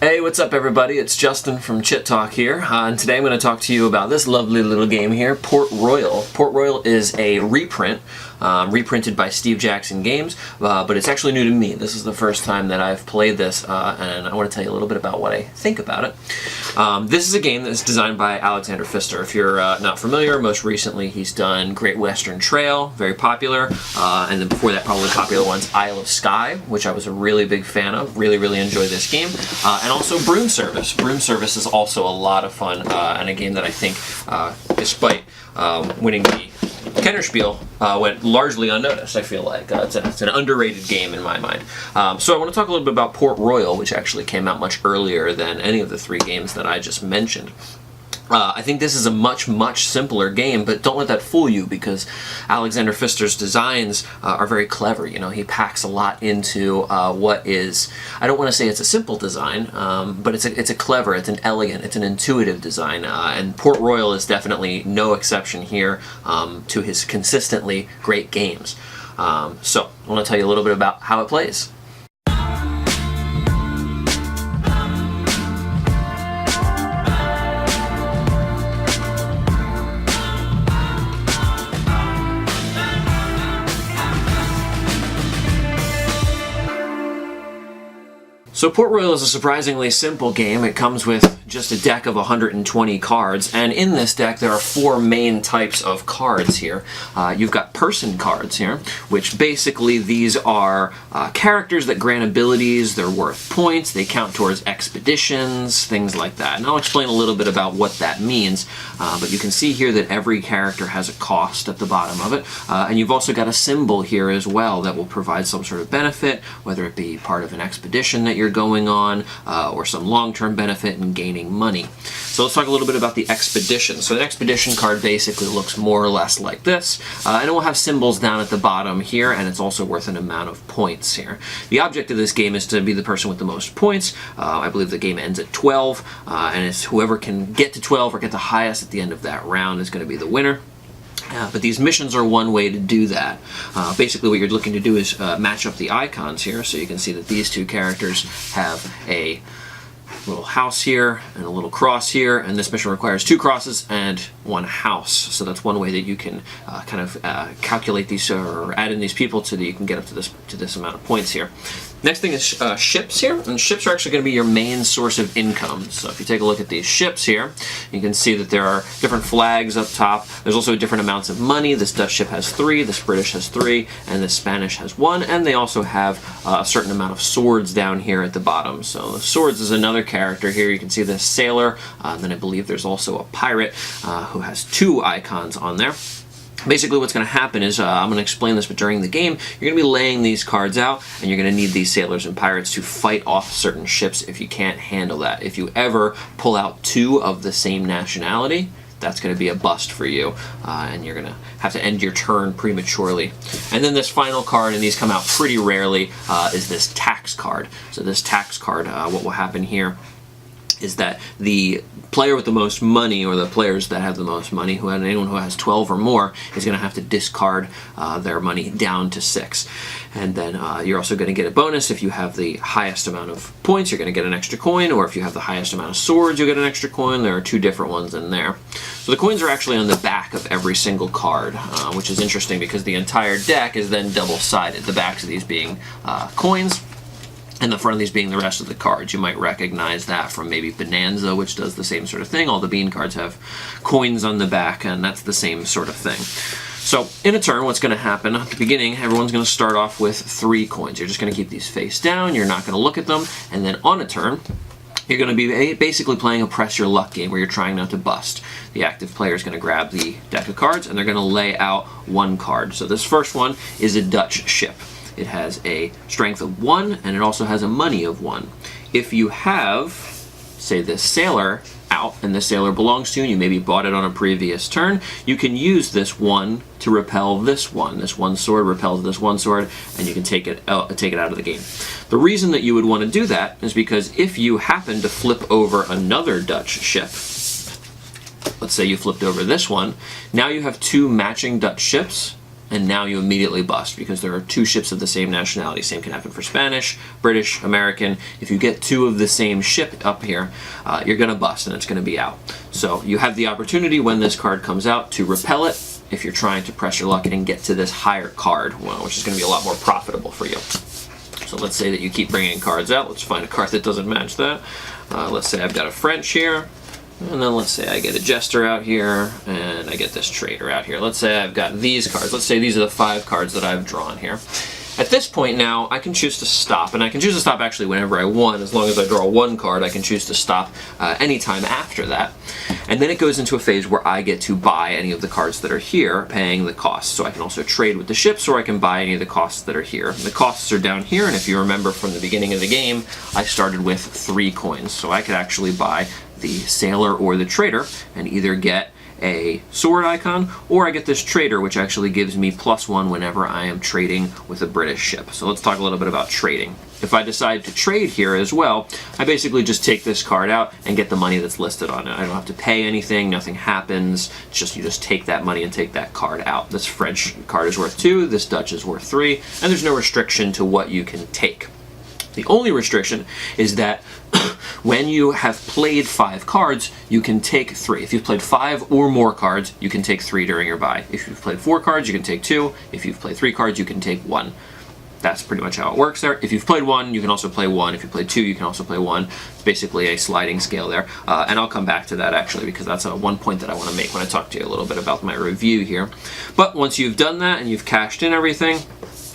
Hey, what's up everybody? It's Justin from Chit here, and today I'm going to talk to you about this lovely little game here, Port Royal. Port Royal is a reprint, reprinted by Steve Jackson Games, but it's actually new to me. This is the first time that I've played this, and I want to tell you a little bit about what I think about it. This is a game that's designed by Alexander Pfister. If you're not familiar, most recently he's done Great Western Trail, very popular, and then before that probably popular ones, Isle of Skye, which I was a really big fan of. Really enjoy this game. And also Broom Service. Broom Service is also a lot of fun, and a game that I think, despite winning the Kennerspiel, went largely unnoticed, I feel like. It's an underrated game in my mind. So I want to talk a little bit about Port Royal, which actually came out much earlier than any of the three games that I just mentioned. I think this is a much simpler game, but don't let that fool you, because Alexander Pfister's designs are very clever. You know, he packs a lot into what is, I don't want to say it's a simple design, but it's a clever, it's an elegant, it's an intuitive design, and Port Royal is definitely no exception here to his consistently great games. So I want to tell you a little bit about how it plays. So Port Royal is a surprisingly simple game. It comes with just a deck of 120 cards, and in this deck there are four main types of cards here. You've got person cards here, which basically these are characters that grant abilities, they're worth points, they count towards expeditions, things like that. And I'll explain a little bit about what that means, but you can see here that every character has a cost at the bottom of it, and you've also got a symbol here as well that will provide some sort of benefit, whether it be part of an expedition that you're going on, or some long-term benefit in gaining money. So let's talk a little bit about the expedition. So the expedition card basically looks more or less like this, and it will have symbols down at the bottom here, and it's also worth an amount of points here. The object of this game is to be the person with the most points. I believe the game ends at 12, and it's whoever can get to 12 or get the highest at the end of that round is going to be the winner. But these missions are one way to do that. Basically what you're looking to do is match up the icons here, so you can see that these two characters have a little house here and a little cross here, and this mission requires 2 crosses and 1 house. So that's one way that you can kind of calculate these or add in these people so that you can get up to this amount of points here. Next thing is ships here, and ships are actually going to be your main source of income. So if you take a look at these ships here, you can see that there are different flags up top. There's also different amounts of money. This Dutch ship has 3, this British has 3, and this Spanish has 1, and they also have a certain amount of swords down here at the bottom. So swords is another character here. You can see this sailor, then I believe there's also a pirate who has 2 icons on there. Basically what's going to happen is, I'm going to explain this, but during the game, you're going to be laying these cards out, and you're going to need these sailors and pirates to fight off certain ships if you can't handle that. If you ever pull out 2 of the same nationality, that's going to be a bust for you, and you're going to have to end your turn prematurely. And then this final card, and these come out pretty rarely, is this tax card. So this tax card, what will happen here is that the player with the most money, or the players that have the most money, anyone who has 12 or more, is going to have to discard their money down to 6. And then you're also going to get a bonus if you have the highest amount of points. You're going to get an extra coin, or if you have the highest amount of swords, you'll get an extra coin. There are 2 different ones in there. So the coins are actually on the back of every single card, which is interesting because the entire deck is then double-sided, the backs of these being coins, and the front of these being the rest of the cards. You might recognize that from maybe Bonanza, which does the same sort of thing. All the bean cards have coins on the back, and that's the same sort of thing. So in a turn, what's going to happen at the beginning, everyone's going to start off with 3 coins. You're just going to keep these face down, you're not going to look at them, and then on a turn, you're going to be basically playing a press your luck game where you're trying not to bust. The active player is going to grab the deck of cards, and they're going to lay out 1 card. So this first one is a Dutch ship. It has a strength of 1, and it also has a money of 1. If you have, say, this sailor out, and this sailor belongs to you, and you maybe bought it on a previous turn, you can use this 1 to repel this 1. This 1 sword repels this 1 sword, and you can take it out of the game. The reason that you would want to do that is because if you happen to flip over another Dutch ship, let's say you flipped over this one, now you have 2 matching Dutch ships, and now you immediately bust because there are 2 ships of the same nationality. Same can happen for Spanish, British, American. If you get 2 of the same ship up here, you're going to bust and it's going to be out. So you have the opportunity when this card comes out to repel it if you're trying to press your luck and get to this higher card, which is going to be a lot more profitable for you. So let's say that you keep bringing cards out. Let's find a card that doesn't match that. Let's say I've got a French here. And then let's say I get a Jester out here, and I get this Trader out here. Let's say I've got these cards. Let's say these are the 5 cards that I've drawn here. At this point now, I can choose to stop, and I can choose to stop actually whenever I want. As long as I draw 1 card, I can choose to stop anytime after that. And then it goes into a phase where I get to buy any of the cards that are here, paying the cost. So I can also trade with the ships, or I can buy any of the costs that are here. The costs are down here, and if you remember from the beginning of the game, I started with 3 coins. So I could actually buy the Sailor or the Trader and either get a sword icon, or I get this Trader, which actually gives me +1 whenever I am trading with a British ship. So let's talk a little bit about trading. If I decide to trade here as well, I basically just take this card out and get the money that's listed on it. I don't have to pay anything, nothing happens. It's just you just take that money and take that card out. This French card is worth 2, this Dutch is worth 3, and there's no restriction to what you can take. The only restriction is that when you have played 5 cards, you can take 3. If you've played 5 or more cards, you can take 3 during your buy. If you've played 4 cards, you can take 2. If you've played 3 cards, you can take 1. That's pretty much how it works there. If you've played 1, you can also play 1. If you played 2, you can also play 1. It's basically a sliding scale there. And I'll come back to that actually, because that's one point that I want to make when I talk to you a little bit about my review here. But once you've done that and you've cashed in everything,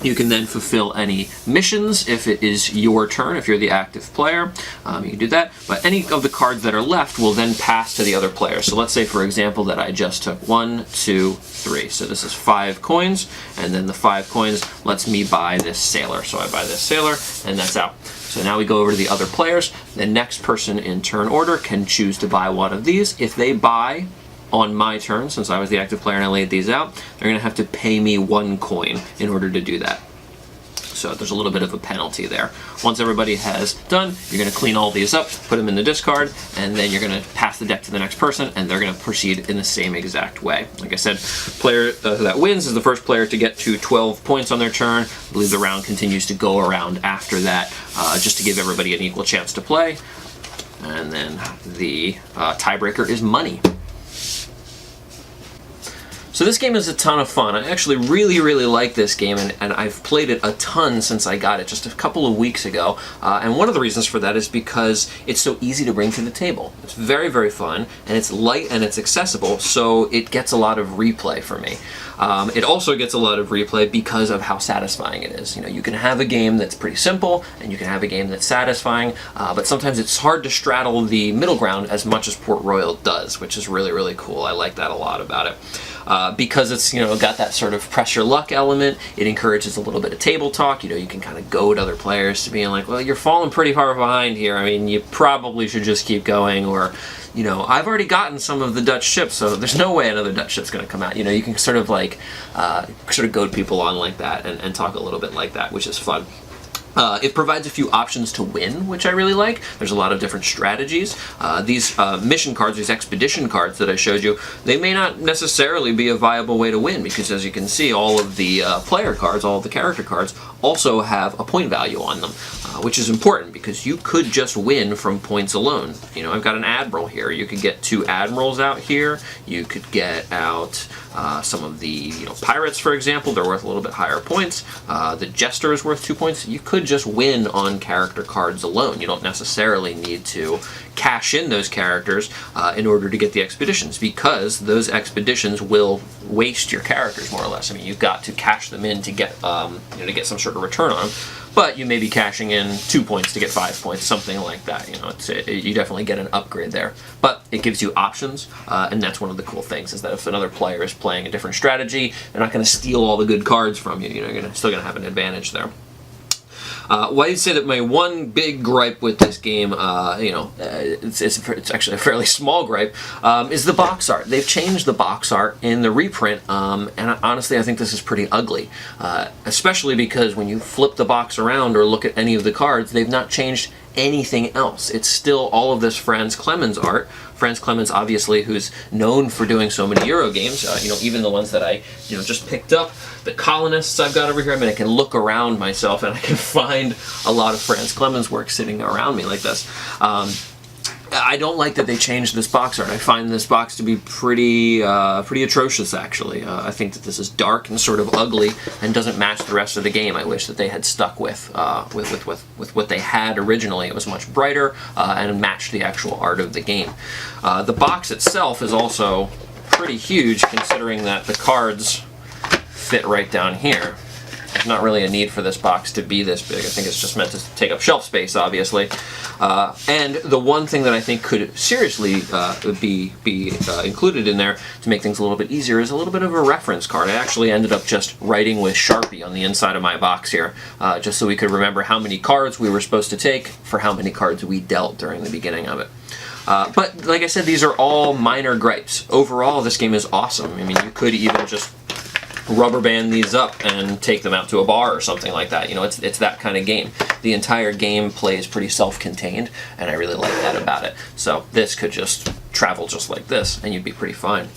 you can then fulfill any missions if it is your turn, if you're the active player. You can do that, but any of the cards that are left will then pass to the other player. So let's say, for example, that I just took 1, 2, 3. So this is 5 coins, and then the 5 coins lets me buy this Sailor. So I buy this Sailor, and that's out. So now we go over to the other players. The next person in turn order can choose to buy one of these. If they buy on my turn, since I was the active player and I laid these out, they're going to have to pay me 1 coin in order to do that. So there's a little bit of a penalty there. Once everybody has done, you're going to clean all these up, put them in the discard, and then you're going to pass the deck to the next person, and they're going to proceed in the same exact way. Like I said, player that wins is the first player to get to 12 points on their turn. I believe the round continues to go around after that, just to give everybody an equal chance to play. And then the tiebreaker is money. So this game is a ton of fun. I actually really like this game, and I've played it a ton since I got it just a couple of weeks ago. And one of the reasons for that is because it's so easy to bring to the table. It's very fun, and it's light and it's accessible, so it gets a lot of replay for me. It also gets a lot of replay because of how satisfying it is. You know, you can have a game that's pretty simple, and you can have a game that's satisfying, but sometimes it's hard to straddle the middle ground as much as Port Royal does, which is really cool. I like that a lot about it. Because it's, you know, got that sort of press your luck element, it encourages a little bit of table talk. You know, you can kind of goad other players to being like, well, you're falling pretty far behind here. I mean, you probably should just keep going, or, you know, I've already gotten some of the Dutch ships, so there's no way another Dutch ship's going to come out. You know, you can sort of like, sort of goad people on like that and talk a little bit like that, which is fun. It provides a few options to win, which I really like. There's a lot of different strategies. These mission cards, these expedition cards that I showed you, they may not necessarily be a viable way to win, because as you can see, all of the player cards, all of the character cards, also have a point value on them, which is important because you could just win from points alone. You know, I've got an admiral here. You could get 2 admirals out here. You could get out some of the, you know, pirates, for example. They're worth a little bit higher points. The jester is worth 2 points. You could just win on character cards alone. You don't necessarily need to cash in those characters in order to get the expeditions, because those expeditions will waste your characters more or less. I mean, you've got to cash them in to get you know, to get some sort of return on them. But you may be cashing in 2 points to get 5 points, something like that. You know, you definitely get an upgrade there. But it gives you options, and that's one of the cool things, is that if another player is playing a different strategy, they're not going to steal all the good cards from you. You know, you're still going to have an advantage there. Well, I'd say that my one big gripe with this game, you know, it's actually a fairly small gripe, is the box art. They've changed the box art in the reprint, and honestly, I think this is pretty ugly, especially because when you flip the box around or look at any of the cards, they've not changed anything else. It's still all of this Franz Clemens art. Franz Clemens, obviously, who's known for doing so many Euro games, even the ones that I just picked up, the Colonists I've got over here. I mean, I can look around myself and I can find a lot of Franz Clemens work sitting around me like this. I don't like that they changed this box art. I find this box to be pretty atrocious, actually. I think that this is dark and sort of ugly and doesn't match the rest of the game. I wish that they had stuck with what they had originally. It was much brighter and matched the actual art of the game. The box itself is also pretty huge, considering that the cards fit right down here. There's not really a need for this box to be this big. I think it's just meant to take up shelf space, obviously. And the one thing that I think could seriously be included in there to make things a little bit easier is a little bit of a reference card. I actually ended up just writing with Sharpie on the inside of my box here, just so we could remember how many cards we were supposed to take for how many cards we dealt during the beginning of it. But like I said, these are all minor gripes. Overall, this game is awesome. I mean, you could even just rubber band these up and take them out to a bar or something like that. It's that kind of game. The entire game plays pretty self-contained, and I really like that about it. So this could just travel just like this, and you'd be pretty fine.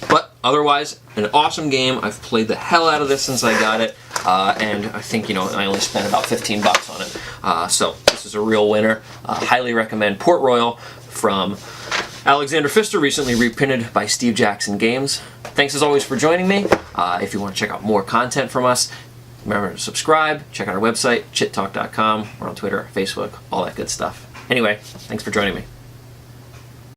But otherwise, an awesome game. I've played the hell out of this since I got it, and I think, I only spent about 15 bucks on it. So this is a real winner. Highly recommend Port Royal from Alexander Pfister, recently reprinted by Steve Jackson Games. Thanks as always for joining me. If you want to check out more content from us, remember to subscribe, check out our website, chittalk.com. We're on Twitter, Facebook, all that good stuff. Anyway, thanks for joining me.